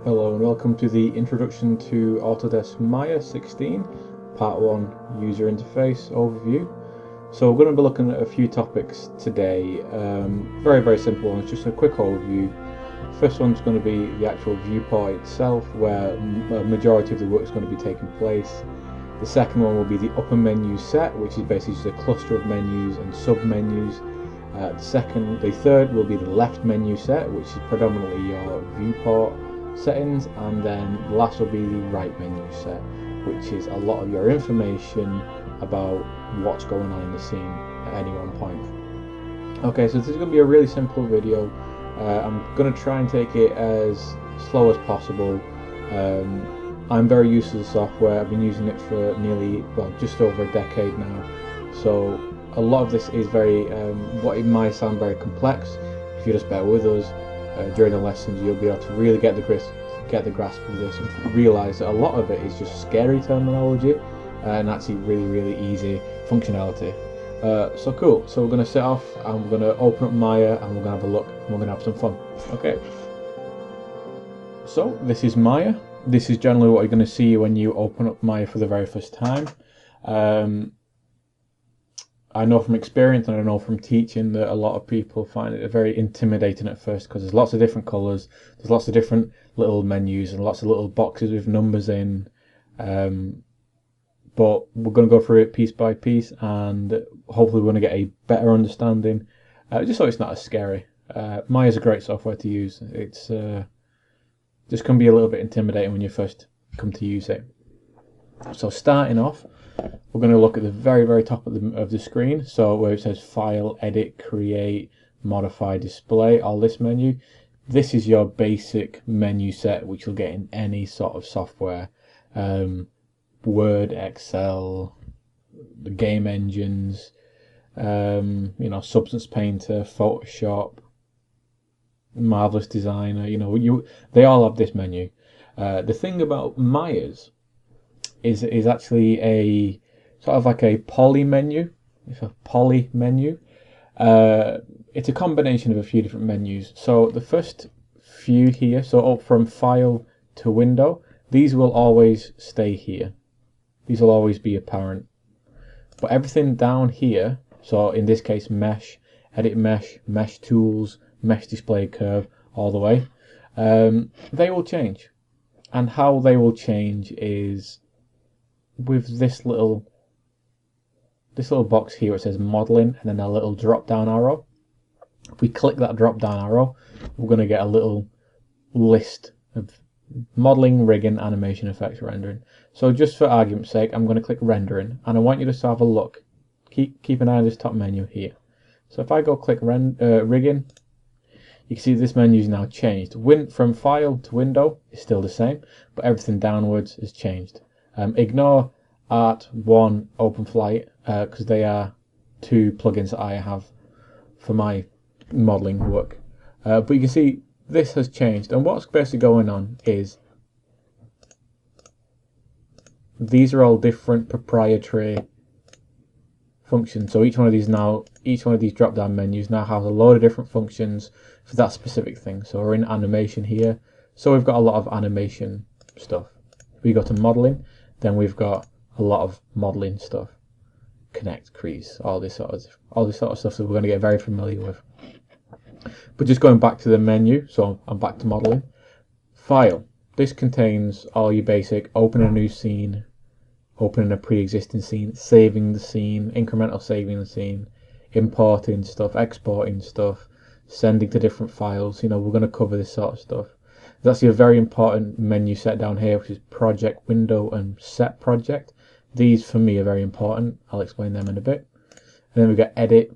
Hello and welcome to the Introduction to Autodesk Maya 16, Part 1 User Interface Overview. So we're going to be looking at a few topics today, very simple ones, just a quick overview. First one's going to be the actual viewport itself, where a majority of the work is going to be taking place. The second one will be the upper menu set, which is basically just a cluster of menus and sub-menus. The third will be the left menu set, which is predominantly your viewport settings, and then the last will be the right menu set, which is a lot of your information about what's going on in the scene at any one point. Okay, so this is going to be a really simple video. I'm going to try and take it as slow as possible. I'm very used to the software. I've been using it for just over a decade now, so a lot of this is what it might sound very complex. If you just bear with us during the lessons, you'll be able to really get the grasp of this and realise that a lot of it is just scary terminology and actually really easy functionality. So cool. So we're going to set off and we're going to open up Maya and we're going to have a look and we're going to have some fun. Okay. So this is Maya. This is generally what you're going to see when you open up Maya for the very first time. I know from experience and I know from teaching that a lot of people find it very intimidating at first because there's lots of different colours, there's lots of different little menus and lots of little boxes with numbers in. But we're going to go through it piece by piece and hopefully we're going to get a better understanding, just so it's not as scary. Maya is a great software to use. It's just can be a little bit intimidating when you first come to use it. So starting off, we're going to look at the very top of the screen, so where it says File, Edit, Create, Modify, Display, all this menu. This is your basic menu set which you'll get in any sort of software. Word, Excel, the game engines, Substance Painter, Photoshop, Marvelous Designer, they all have this menu. The thing about Maya's is actually a sort of like a poly menu. It's a poly menu. It's a combination of a few different menus. So the first few here, so up from File to Window, these will always stay here. These will always be apparent. But everything down here, so in this case Mesh, Edit Mesh, Mesh Tools, Mesh Display Curve, all the way, they will change. And how they will change is with this little box here. It says modeling and then a little drop down arrow. If we click that drop down arrow, we're going to get a little list of modeling, rigging, animation, effects, rendering. So just for argument's sake, I'm going to click rendering and I want you to have a look. Keep an eye on this top menu here. So if I go click rigging, you can see this menu is now changed. From File to Window is still the same, but everything downwards has changed. Ignore Art 1, OpenFlight, because they are two plugins that I have for my modelling work. But you can see this has changed, and what's basically going on is these are all different proprietary functions. So each one of these drop-down menus now has a load of different functions for that specific thing. So we're in animation here, so we've got a lot of animation stuff. We go to modelling, then we've got a lot of modelling stuff, connect, crease, all this sort of stuff that we're going to get very familiar with. But just going back to the menu, so I'm back to modelling. File. This contains all your basic open a new scene, opening a pre-existing scene, saving the scene, incremental saving the scene, importing stuff, exporting stuff, sending to different files. We're going to cover this sort of stuff. There's actually a very important menu set down here, which is Project, Window, and Set Project. These, for me, are very important. I'll explain them in a bit. And then we've got Edit,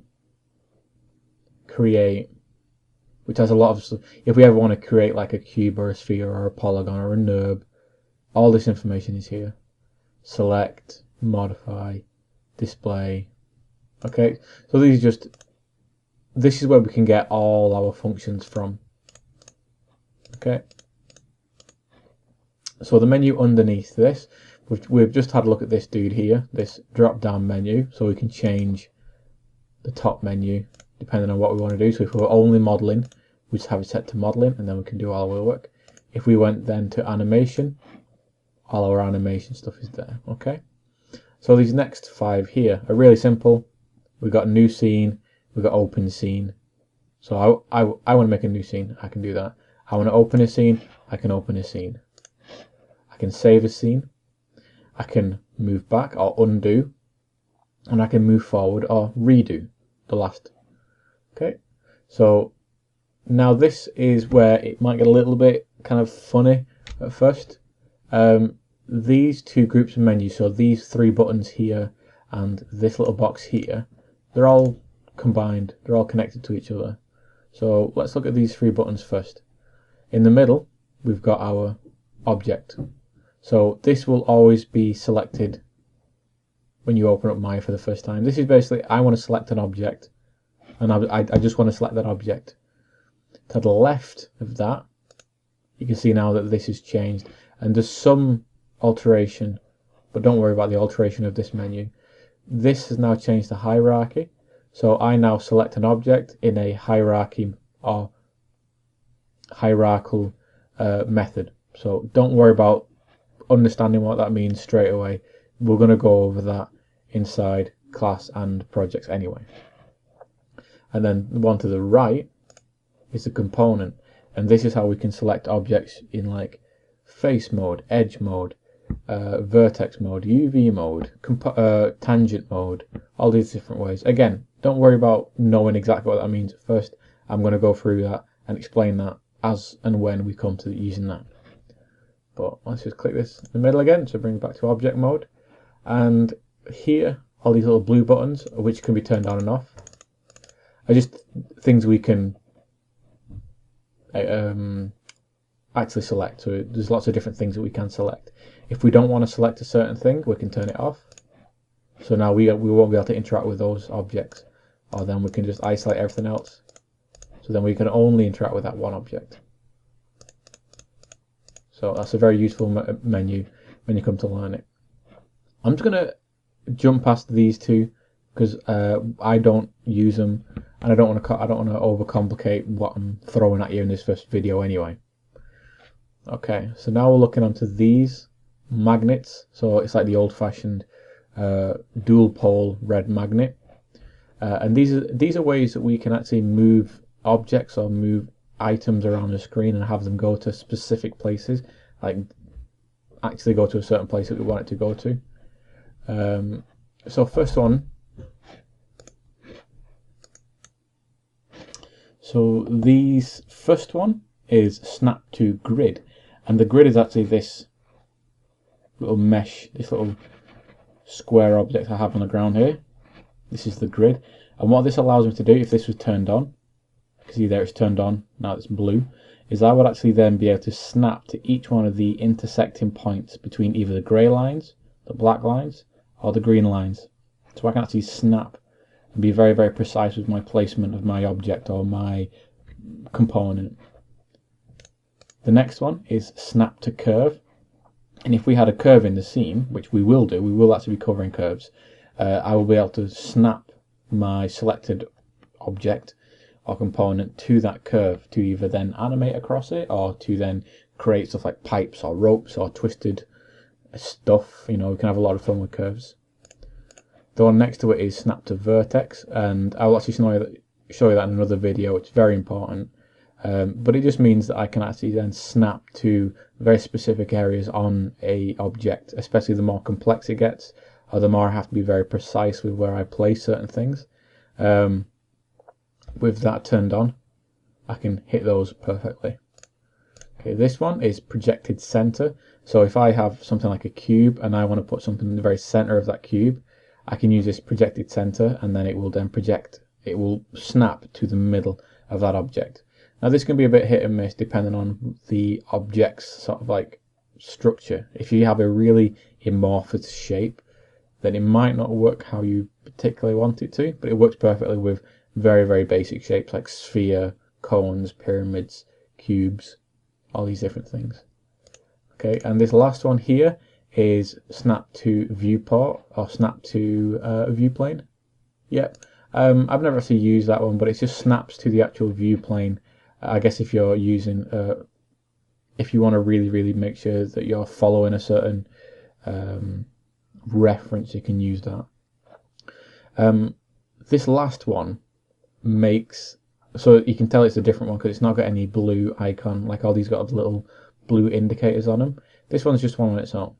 Create, which has a lot of stuff. If we ever want to create like a cube or a sphere or a polygon or a NURB, all this information is here. Select, Modify, Display. Okay, so this is where we can get all our functions from. Okay. So the menu underneath this, we've just had a look at this dude here, this drop down menu, so we can change the top menu depending on what we want to do. So if we're only modeling, we just have it set to modeling and then we can do all our work. If we went then to animation, all our animation stuff is there. Okay, so these next 5 here are really simple. We've got new scene, we've got open scene. So I want to make a new scene, I can do that. I want to open a scene, I can open a scene. I can save a scene, I can move back or undo, and I can move forward or redo the last. Okay, so now this is where it might get a little bit kind of funny at first. These 2 groups of menus, so these 3 buttons here and this little box here, they're all combined, they're all connected to each other. So let's look at these 3 buttons first. In the middle, we've got our object. So this will always be selected when you open up Maya for the first time. This is basically, I want to select an object, and I just want to select that object. To the left of that, you can see now that this has changed, and there's some alteration, but don't worry about the alteration of this menu. This has now changed to hierarchy, so I now select an object in a hierarchy or hierarchical method. So don't worry about understanding what that means straight away. We're going to go over that inside class and projects anyway. And then the one to the right is the component, and this is how we can select objects in like face mode, edge mode, vertex mode, UV mode, tangent mode, all these different ways. Again, don't worry about knowing exactly what that means at first. I'm going to go through that and explain that as and when we come to using that. But let's just click this in the middle again to bring it back to object mode. And here, all these little blue buttons, which can be turned on and off, are just things we can actually select. So there's lots of different things that we can select. If we don't want to select a certain thing, we can turn it off. So now we won't be able to interact with those objects, or then we can just isolate everything else. So then we can only interact with that one object. So that's a very useful menu when you come to learn it. I'm just going to jump past these 2 because I don't use them, and I don't want to overcomplicate what I'm throwing at you in this first video anyway. Okay, so now we're looking onto these magnets. So it's like the old-fashioned dual pole red magnet, and these are ways that we can actually move objects or move items around the screen and have them go to specific places, like actually go to a certain place that we want it to go to. So first one, so these first one is snap to grid, and the grid is actually this little mesh, this little square object I have on the ground here. This is the grid, and what this allows me to do, if this was turned on, see there it's turned on, now it's blue, is I would actually then be able to snap to each one of the intersecting points between either the grey lines, the black lines, or the green lines. So I can actually snap and be very, very precise with my placement of my object or my component. The next one is snap to curve, and if we had a curve in the scene, which we will do, we will actually be covering curves, I will be able to snap my selected object or component to that curve to either then animate across it or to then create stuff like pipes or ropes or twisted stuff. You know, we can have a lot of fun with curves. The one next to it is snap to vertex, and I'll actually show you that in another video. It's very important, but it just means that I can actually then snap to very specific areas on a object, especially the more complex it gets, or the more I have to be very precise with where I place certain things. With that turned on, I can hit those perfectly. Okay, this one is projected center. So if I have something like a cube and I want to put something in the very center of that cube, I can use this projected center, and then it will then project, it will snap to the middle of that object. Now this can be a bit hit and miss depending on the object's sort of like structure. If you have a really amorphous shape, then it might not work how you particularly want it to, but it works perfectly with very, very basic shapes like sphere, cones, pyramids, cubes, all these different things. Okay, and this last one here is snap to viewport or snap to view plane. Yep, I've never actually used that one, but it just snaps to the actual view plane. I guess if you're using if you want to really make sure that you're following a certain reference, you can use that. This last one makes, so you can tell it's a different one because it's not got any blue icon, like all these got little blue indicators on them. This one's just one on its own.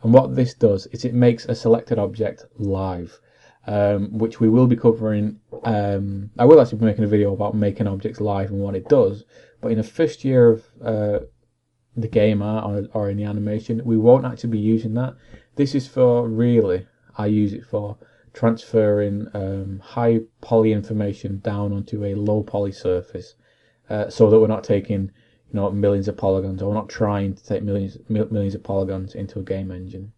And what this does is it makes a selected object live, which we will be covering. I will actually be making a video about making objects live and what it does, but in the first year of the game art or in the animation, we won't actually be using that. This is for, really, I use it for transferring high poly information down onto a low poly surface, so that we're not taking millions of polygons, or we're not trying to take millions of polygons into a game engine.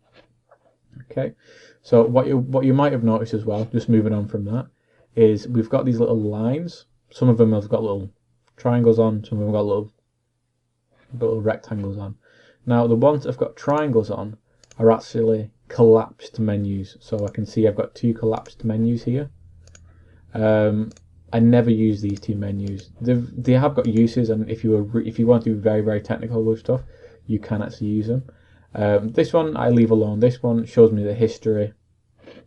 Okay, so what you might have noticed as well, just moving on from that, is we've got these little lines. Some of them have got little triangles on, some of them have got little rectangles on. Now the ones that have got triangles on are actually collapsed menus. So I can see I've got two collapsed menus here. I never use these two menus. They have got uses, and if you want to be very technical with stuff, you can actually use them. This one I leave alone. This one shows me the history.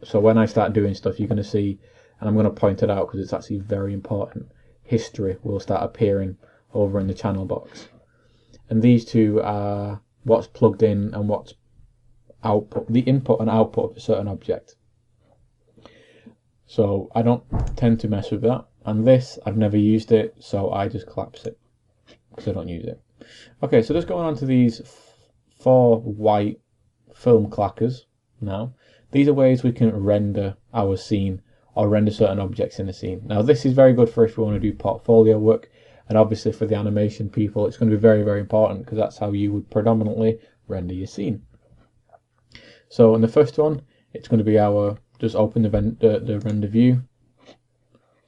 So when I start doing stuff, you're going to see, and I'm going to point it out because it's actually very important, history will start appearing over in the channel box. And these two are what's plugged in and what's output, the input and output of a certain object. So I don't tend to mess with that. And this, I've never used it, so I just collapse it because I don't use it. Okay, so just going on to these 4 white film clackers now. These are ways we can render our scene or render certain objects in the scene. Now this is very good for if you want to do portfolio work, and obviously for the animation people it's going to be very important because that's how you would predominantly render your scene. So in the first one, it's going to be our, just open the render view.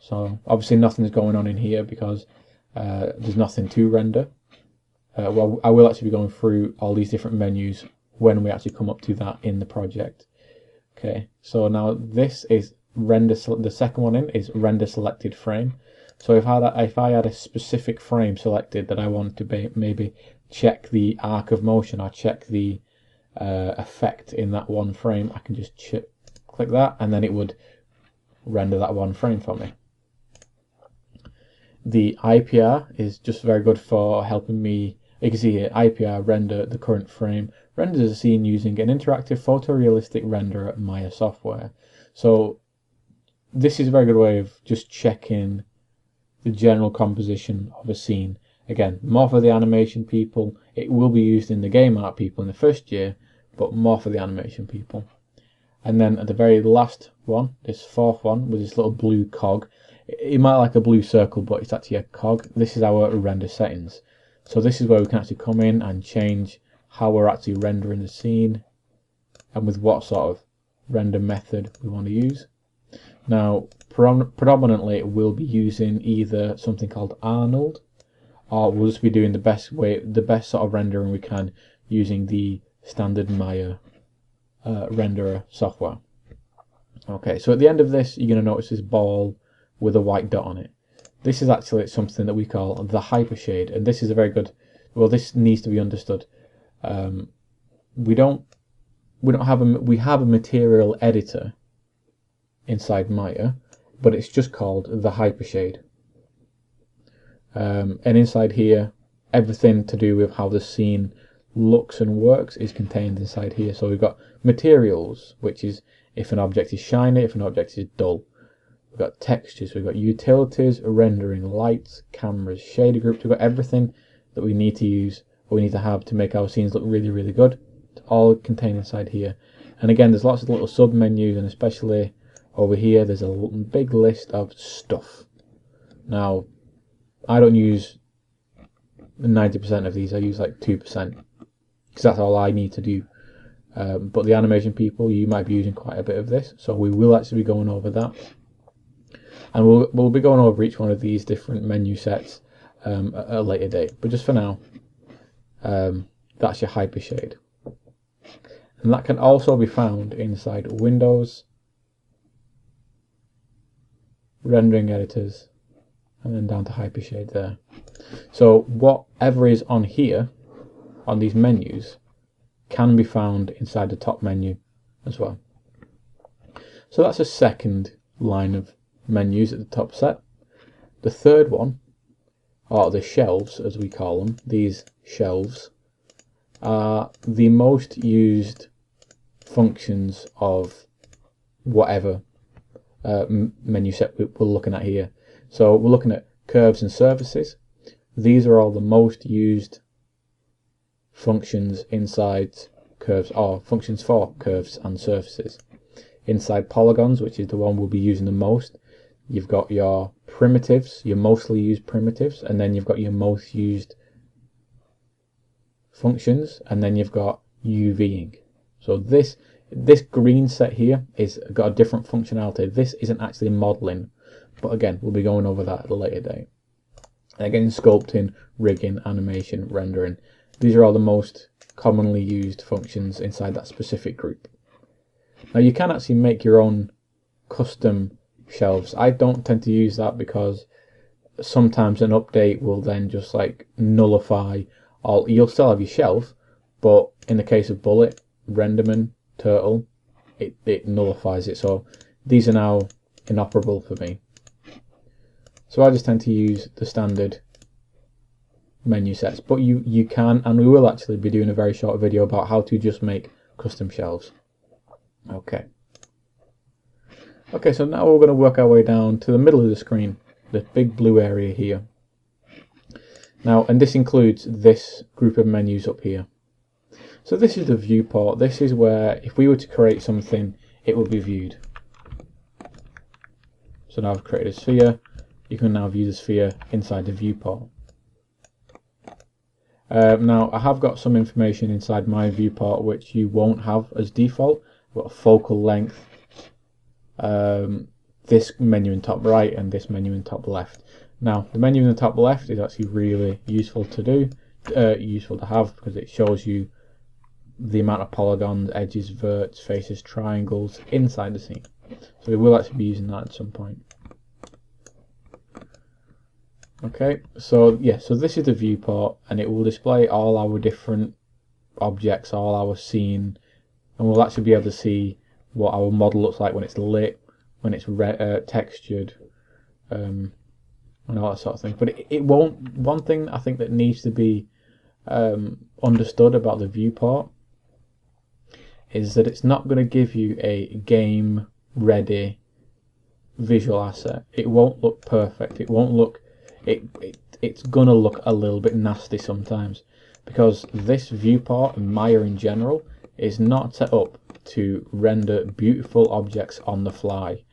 So obviously nothing's going on in here because there's nothing to render. Well, I will actually be going through all these different menus when we actually come up to that in the project. Okay, so now this is render. The second one in is render selected frame. So if I had a specific frame selected that I wanted to maybe check the arc of motion or check the effect in that one frame, I can just click that and then it would render that one frame for me. The IPR is just very good for helping me. You can see here, IPR render the current frame, renders a scene using an interactive photorealistic renderer Maya software. So this is a very good way of just checking the general composition of a scene. Again, more for the animation people. It will be used in the game art people in the first year, but more for the animation people. And then at the very last one, this 4th one with this little blue cog, it might like a blue circle, but it's actually a cog. This is our render settings. So this is where we can actually come in and change how we're actually rendering the scene and with what sort of render method we want to use. Now, predominantly we'll be using either something called Arnold, or we'll just be doing the best sort of rendering we can using the standard Maya renderer software. Okay, so at the end of this, you're going to notice this ball with a white dot on it. This is actually something that we call the hypershade, and this is a very good. Well, this needs to be understood. We have a material editor inside Maya, but it's just called the hypershade. And inside here, everything to do with how the scene looks and works is contained inside here. So we've got materials, which is if an object is shiny, if an object is dull. We've got textures, we've got utilities, rendering, lights, cameras, shader groups. We've got everything that we need to use, or we need to have to make our scenes look really good. It's all contained inside here. And again, there's lots of little sub menus, and especially over here, there's a big list of stuff. Now, I don't use 90% of these. I use like 2%, because that's all I need to do. But the animation people, you might be using quite a bit of this, so we will actually be going over that. And we'll be going over each one of these different menu sets at a later date. But just for now, that's your hypershade. And that can also be found inside Windows, rendering editors, and then down to hypershade there. So whatever is on here on these menus can be found inside the top menu as well. So that's a second line of menus at the top set. The third one, or the shelves as we call them, these shelves are the most used functions of whatever menu set we're looking at here. So we're looking at curves and surfaces. These are all the most used functions inside curves, or functions for curves and surfaces. Inside polygons, which is the one we'll be using the most, you've got your primitives, your mostly used primitives, and then you've got your most used functions, and then you've got UVing. So this green set here is got a different functionality. This isn't actually modeling, but again, we'll be going over that at a later date. And again, sculpting, rigging, animation, rendering. These are all the most commonly used functions inside that specific group. Now you can actually make your own custom shelves. I don't tend to use that because sometimes an update will then just like nullify all. You'll still have your shelf, but in the case of Bullet, Renderman, Turtle, it nullifies it. So these are now inoperable for me. So I just tend to use the standard menu sets, but you can, and we will actually be doing a very short video about how to just make custom shelves. Okay, so now we're going to work our way down to the middle of the screen, the big blue area here. Now, and this includes this group of menus up here. So this is the viewport. This is where if we were to create something, it would be viewed. So now I've created a sphere. You can now view the sphere inside the viewport. Now I have got some information inside my viewport which you won't have as default. We've got a focal length, this menu in top right and this menu in top left. Now the menu in the top left is actually really useful to do, useful to have, because it shows you the amount of polygons, edges, verts, faces, triangles inside the scene. So we will actually be using that at some point. Okay, so yeah, so this is the viewport, and it will display all our different objects, all our scene, and we'll actually be able to see what our model looks like when it's lit, when it's textured, and all that sort of thing. But it won't. One thing I think that needs to be understood about the viewport is that it's not going to give you a game ready visual asset. It won't look perfect. It won't look. It's gonna look a little bit nasty sometimes, because this viewport and Maya in general is not set up to render beautiful objects on the fly.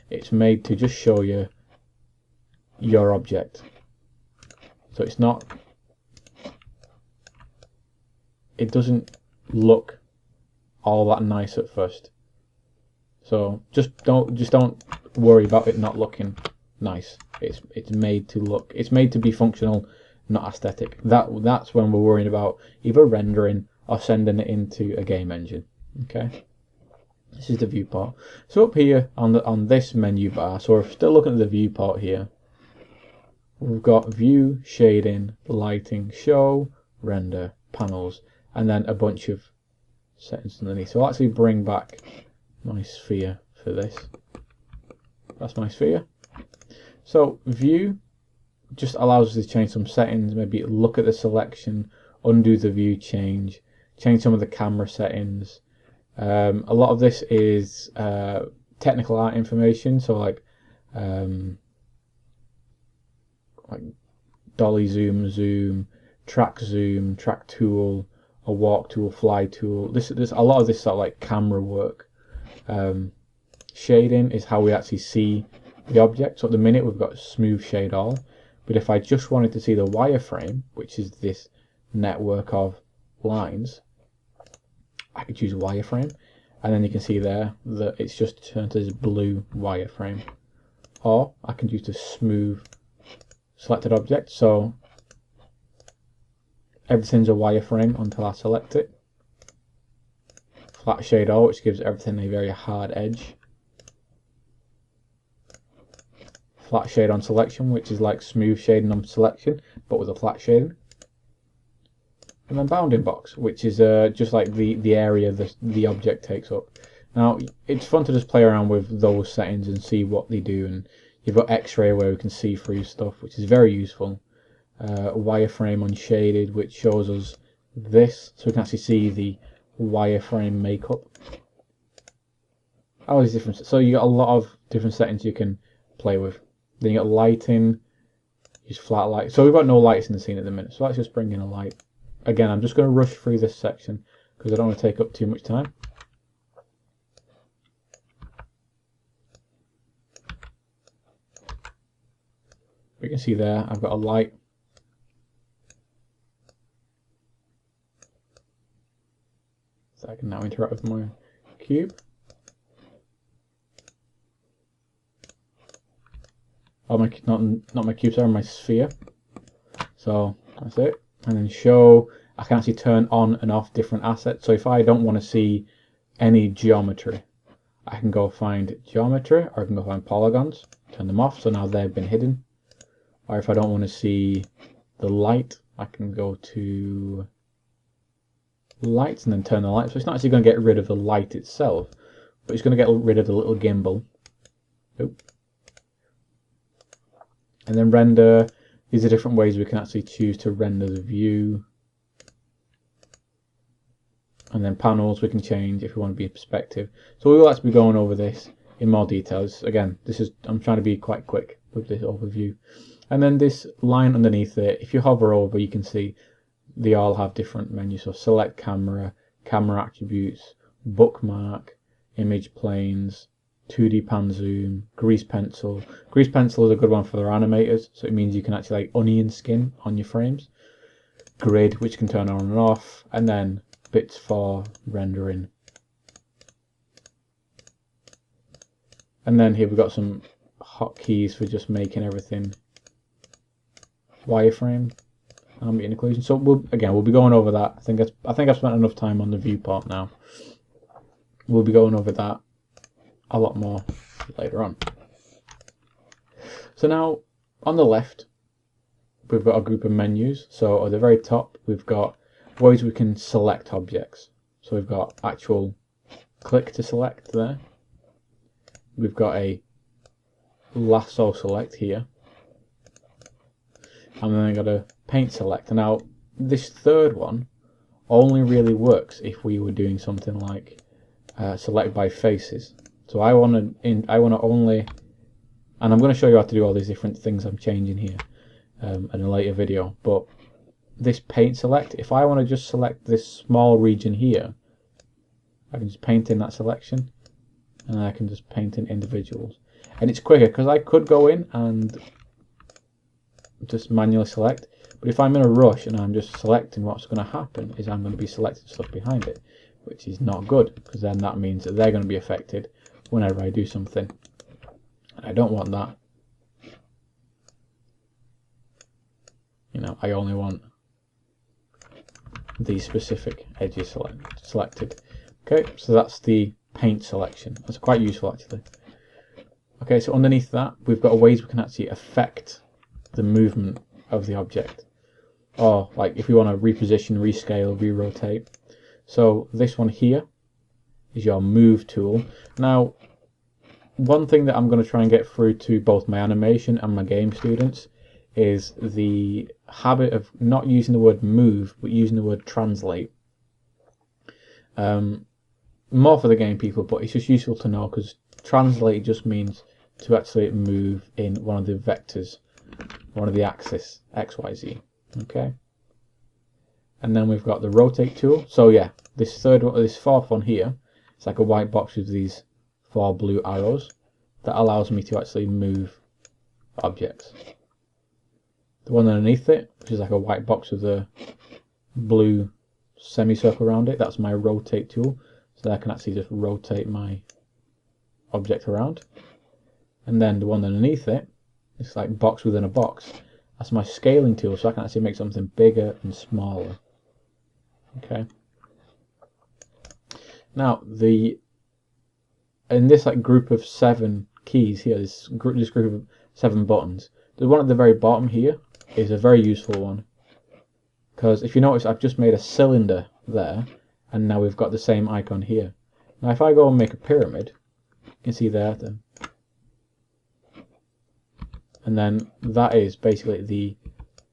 It's made to just show you your object. So it's not. It doesn't look all that nice at first. So just don't worry about it not looking nice. It's made to look. It's made to be functional, not aesthetic. That's when we're worrying about either rendering or sending it into a game engine. Okay. This is the viewport. So up here on this menu bar, so we're still looking at the viewport here. We've got view, shading, lighting, show, render, panels, and then a bunch of settings underneath. So I'll actually bring back my sphere for this. That's my sphere. So view just allows us to change some settings, maybe look at the selection, undo the view change some of the camera settings. A lot of this is technical art information, so like dolly zoom, track tool, a walk tool, fly tool. This a lot of this sort of like camera work. Shading is how we actually see the object. So at the minute we've got smooth shade all, but if I just wanted to see the wireframe, which is this network of lines, I could choose wireframe, and then you can see there that it's just turned to this blue wireframe. Or I can use the smooth selected object, so everything's a wireframe until I select it. Flat shade all, which gives everything a very hard edge. Flat shade on selection, which is like smooth shading on selection, but with a flat shading. And then bounding box, which is just like the area the object takes up. Now, it's fun to just play around with those settings and see what they do. And you've got X-ray where we can see through stuff, which is very useful. Wireframe unshaded, which shows us this, so we can actually see the wireframe makeup. All these different, so you got a lot of different settings you can play with. Then you got lighting, use flat light. So we've got no lights in the scene at the minute, so let's just bring in a light. Again, I'm just going to rush through this section because I don't want to take up too much time. You can see there, I've got a light. So I can now interact with my cube. Oh, not my cube, sorry, my sphere. So that's it. And then show, I can actually turn on and off different assets. So if I don't want to see any geometry, I can go find geometry, or I can go find polygons, turn them off, so now they've been hidden. Or if I don't want to see the light, I can go to lights and then turn the light. So it's not actually going to get rid of the light itself, but it's going to get rid of the little gimbal. Oop. And then render. These are different ways we can actually choose to render the view. And then panels we can change if we want to be in perspective. So we will actually be going over this in more details. Again, I'm trying to be quite quick with this overview. And then this line underneath it, if you hover over, you can see they all have different menus. So select camera, camera attributes, bookmark, image planes, 2D pan zoom, grease pencil. Grease pencil is a good one for their animators, so it means you can actually like onion skin on your frames. Grid, which can turn on and off, and then bits for rendering. And then here we've got some hotkeys for just making everything wireframe, ambient occlusion. So we'll be going over that. I think I've spent enough time on the viewport now. We'll be going over that a lot more later on. So now on the left we've got a group of menus. So at the very top we've got ways we can select objects. So we've got actual click to select there. We've got a lasso select here. And then I got a paint select. And now this third one only really works if we were doing something like select by faces. So I want to only, and I'm going to show you how to do all these different things I'm changing here in a later video. But this paint select, if I want to just select this small region here, I can just paint in that selection, and I can just paint in individuals, and it's quicker because I could go in and just manually select. But if I'm in a rush and I'm just selecting, what's going to happen is I'm going to be selecting stuff behind it, which is not good, because then that means that they're going to be affected whenever I do something, and I don't want that. You know, I only want these specific edges selected. Okay, so that's the paint selection. That's quite useful actually. Okay, so underneath that we've got ways we can actually affect the movement of the object, or like if we want to reposition, rescale, re-rotate. So this one here is your move tool. Now, one thing that I'm going to try and get through to both my animation and my game students is the habit of not using the word move, but using the word translate. More for the game people, but it's just useful to know, because translate just means to actually move in one of the vectors, one of the axis, X, Y, Z. Okay. And then we've got the rotate tool. So yeah, this fourth one here, it's like a white box with these 4 blue arrows that allows me to actually move objects. The one underneath it, which is like a white box with a blue semicircle around it, that's my rotate tool. So I can actually just rotate my object around. And then the one underneath it, it's like box within a box. That's my scaling tool, so I can actually make something bigger and smaller. Okay. Now in this like group of 7 keys here, this group of 7 buttons, the one at the very bottom here is a very useful one, because if you notice, I've just made a cylinder there, and now we've got the same icon here. Now if I go and make a pyramid, you can see there then, and then that is basically the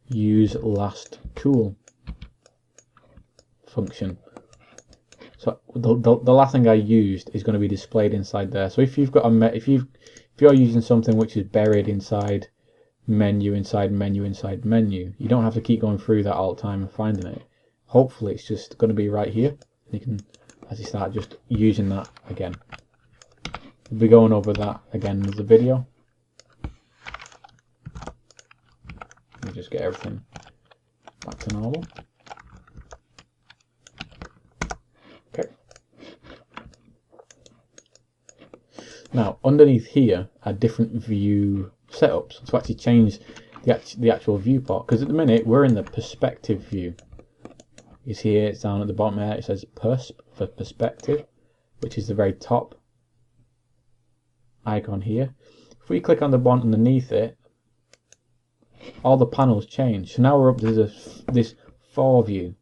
use last tool function. So the last thing I used is going to be displayed inside there. So if you've got if you're using something which is buried inside menu, inside menu, inside menu, you don't have to keep going through that all the time and finding it. Hopefully it's just going to be right here. You can, as you start just using that again. We'll be going over that again in the video. Let me just get everything back to normal. Okay. Now underneath here are different view setups to actually change the actual viewport, because at the minute we're in the perspective view. You see here, it's down at the bottom there, it says persp for perspective, which is the very top icon here. If we click on the one underneath it, all the panels change. So now we're up to this 4 view.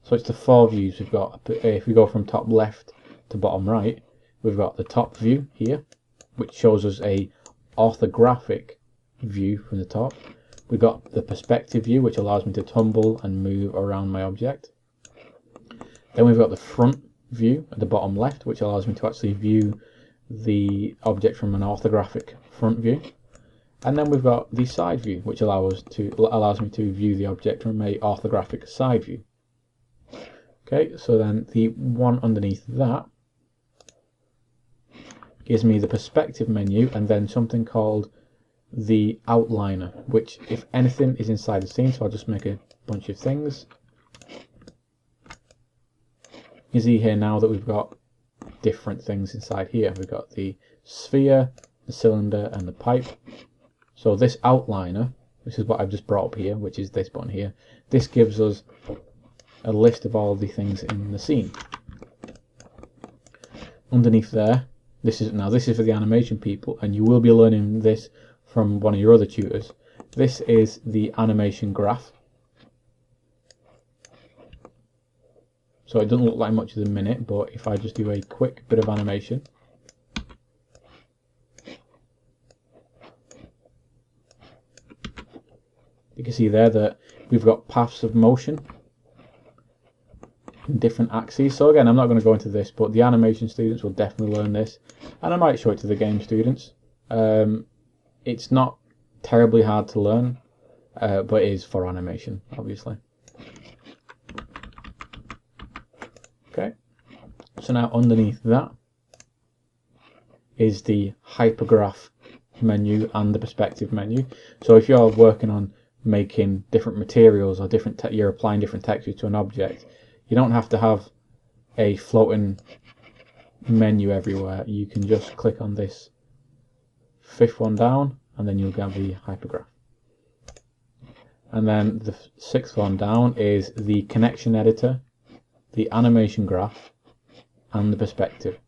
So it's the 4 views we've got. If we go from top left to bottom right, we've got the top view here, which shows us a orthographic view from the top. We've got the perspective view, which allows me to tumble and move around my object. Then we've got the front view at the bottom left, which allows me to actually view the object from an orthographic front view. And then we've got the side view, which allows me to view the object from a orthographic side view. Okay, so then the one underneath that gives me the perspective menu, and then something called the outliner, which if anything is inside the scene. So I'll just make a bunch of things. You see here now that we've got different things inside here. We've got the sphere, the cylinder, and the pipe. So this outliner, which is what I've just brought up here, which is this button here, this gives us a list of all the things in the scene. Underneath there, this is for the animation people, and you will be learning this from one of your other tutors. This is the animation graph. So it doesn't look like much at the minute, but if I just do a quick bit of animation, you can see there that we've got paths of motion in different axes. So again, I'm not going to go into this, but the animation students will definitely learn this, and I might show it to the game students. It's not terribly hard to learn, but it is for animation, obviously. Okay, so now underneath that is the hypergraph menu and the perspective menu. So if you're working on making different materials or you're applying different textures to an object, you don't have to have a floating menu everywhere. You can just click on this 5th one down, and then you'll get the hypergraph. And then the 6th one down is the connection editor, the animation graph, and the perspective.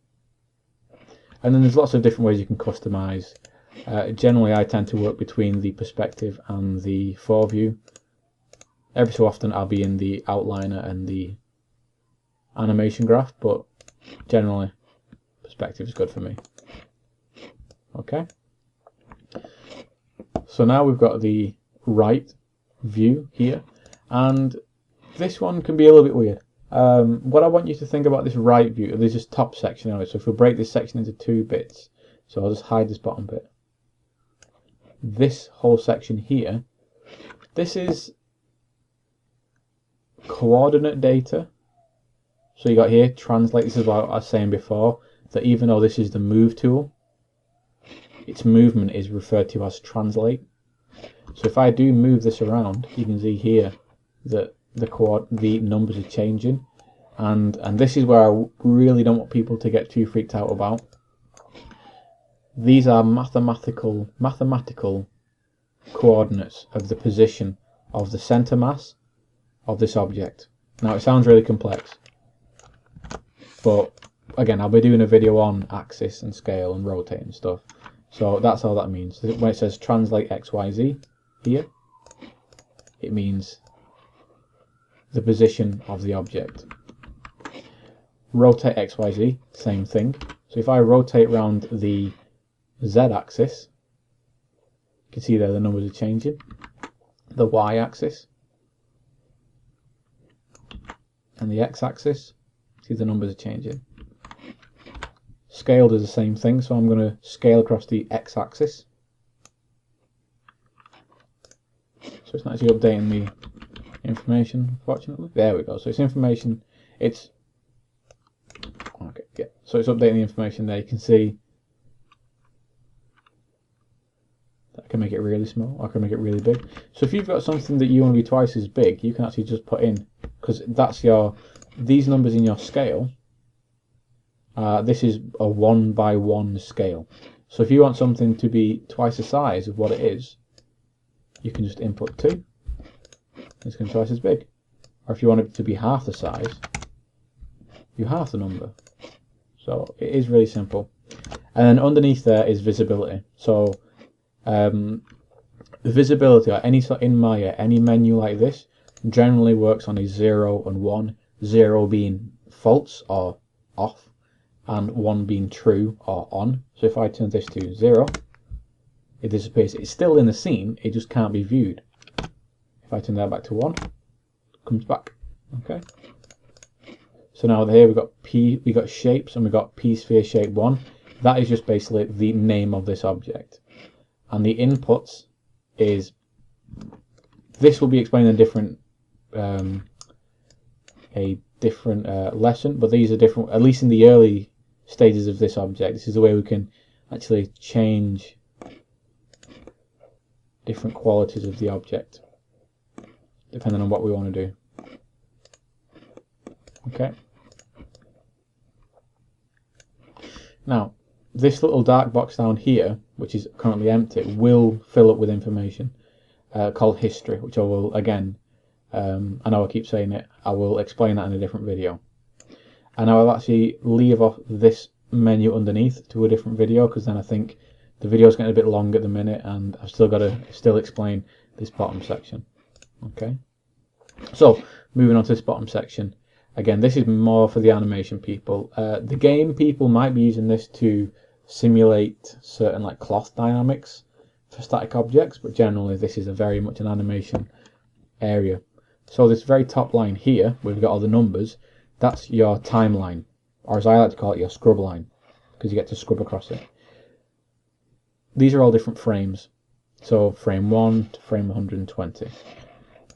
And then there's lots of different ways you can customize. Generally I tend to work between the perspective and the 4 view. Every so often I'll be in the outliner and the animation graph, but generally perspective is good for me. Okay, so now we've got the right view here, and this one can be a little bit weird. What I want you to think about this right view, there's this top section of it. So if we break this section into 2 bits, so I'll just hide this bottom bit. This whole section here, this is coordinate data. So you got here translate. This is what I was saying before, that even though this is the move tool, its movement is referred to as translate. So if I do move this around, you can see here that the numbers are changing, and this is where I really don't want people to get too freaked out about. These are mathematical coordinates of the position of the center mass of this object. Now it sounds really complex, but again, I'll be doing a video on axis and scale and rotate and stuff. So that's all that means. When it says translate XYZ here, it means the position of the object. Rotate XYZ, same thing. So if I rotate around the Z axis, you can see there the numbers are changing. The Y axis and the X axis, see the numbers are changing. Scale does the same thing, so I'm going to scale across the X axis. So it's not actually updating the information, unfortunately. There we go. So it's information, it's okay, yeah. So it's updating the information there. You can see I can make it really small, I can make it really big. So if you've got something that you want to be twice as big, you can actually just put in, because that's these numbers in your scale. This is a 1 by 1 scale. So if you want something to be twice the size of what it is, you can just input 2. It's going to be twice as big. Or if you want it to be half the size, you half the number. So it is really simple. And then underneath there is visibility. So the visibility, or in Maya, any menu like this generally works on a 0 and 1. 0 being false or off, and 1 being true or on. So if I turn this to 0, it disappears. It's still in the scene, it just can't be viewed. If I turn that back to 1, it comes back. Okay. So now here we got shapes, and we got P sphere shape 1. That is just basically the name of this object. And the inputs is, this will be explained in a different lesson, but these are different, at least in the early stages of this object. This is the way we can actually change different qualities of the object depending on what we want to do. Okay. Now, this little dark box down here, which is currently empty, will fill up with information called history, which I will, again, I know I keep saying it, I will explain that in a different video. And I will actually leave off this menu underneath to a different video, because then I think the video is getting a bit long at the minute, and I've still got to explain this bottom section. Okay. So, moving on to this bottom section. Again, this is more for the animation people. The game people might be using this to simulate certain like cloth dynamics for static objects, but generally this is very much an animation area. So this very top line here, we've got all the numbers, that's your timeline, or as I like to call it, your scrub line, because you get to scrub across it. These are all different frames. So frame 1 to frame 120.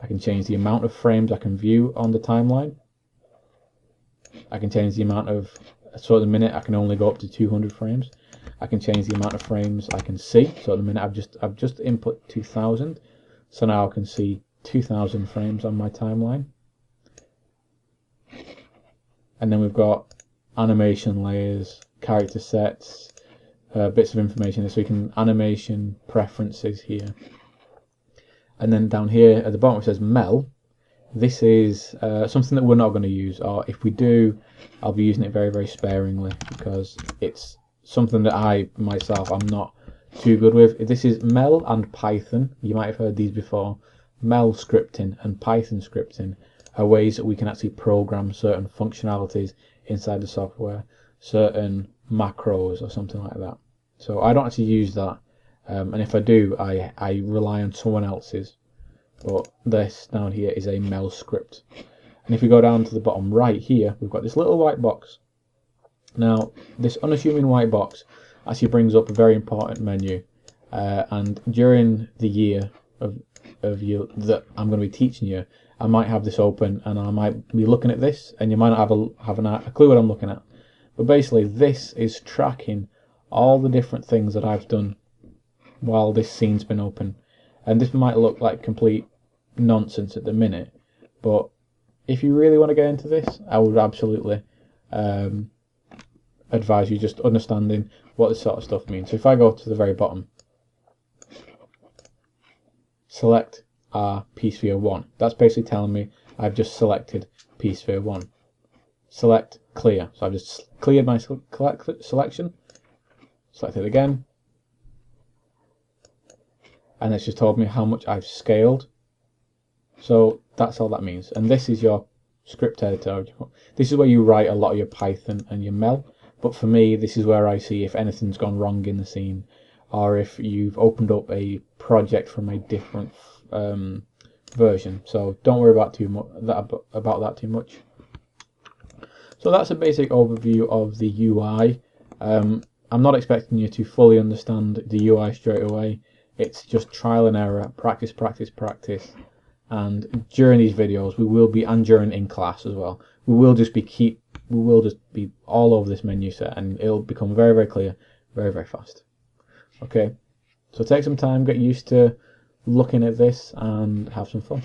I can change the amount of frames I can view on the timeline. I can change the amount of, so at the minute I can only go up to 200 frames. I can change the amount of frames I can see. So at the minute I've just input 2000. So now I can see 2000 frames on my timeline. And then we've got animation layers, character sets, bits of information. So we can animation preferences here. And then down here at the bottom it says Mel. This is something that we're not going to use, or if we do, I'll be using it very, very sparingly, because it's something that I myself am not too good with. This is Mel and Python. You might have heard these before. Mel scripting and Python scripting are ways that we can actually program certain functionalities inside the software, certain macros or something like that. So I don't actually use that, and if I do, I rely on someone else's. But this down here is a Mel script. And if we go down to the bottom right here, we've got this little white box. Now, this unassuming white box actually brings up a very important menu. And during the year of you that I'm going to be teaching you, I might have this open and I might be looking at this, and you might not have a clue what I'm looking at. But basically, this is tracking all the different things that I've done while this scene's been open. And this might look like complete nonsense at the minute, but if you really want to get into this, I would absolutely advise you just understanding what this sort of stuff means. So if I go to the very bottom, select P sphere 1, that's basically telling me I've just selected P sphere 1. Select clear, so I've just cleared my selection, select it again, and it's just told me how much I've scaled So that's all that means. And this is your script editor. This is where you write a lot of your Python and your Mel. But for me, this is where I see if anything's gone wrong in the scene, or if you've opened up a project from a different version. So don't worry about that too much. So that's a basic overview of the UI. I'm not expecting you to fully understand the UI straight away. It's just trial and error, practice, practice, practice. And during these videos, and during in class as well, we will just be all over this menu set, and it'll become very, very clear, very, very fast. Okay, so take some time, get used to looking at this, and have some fun.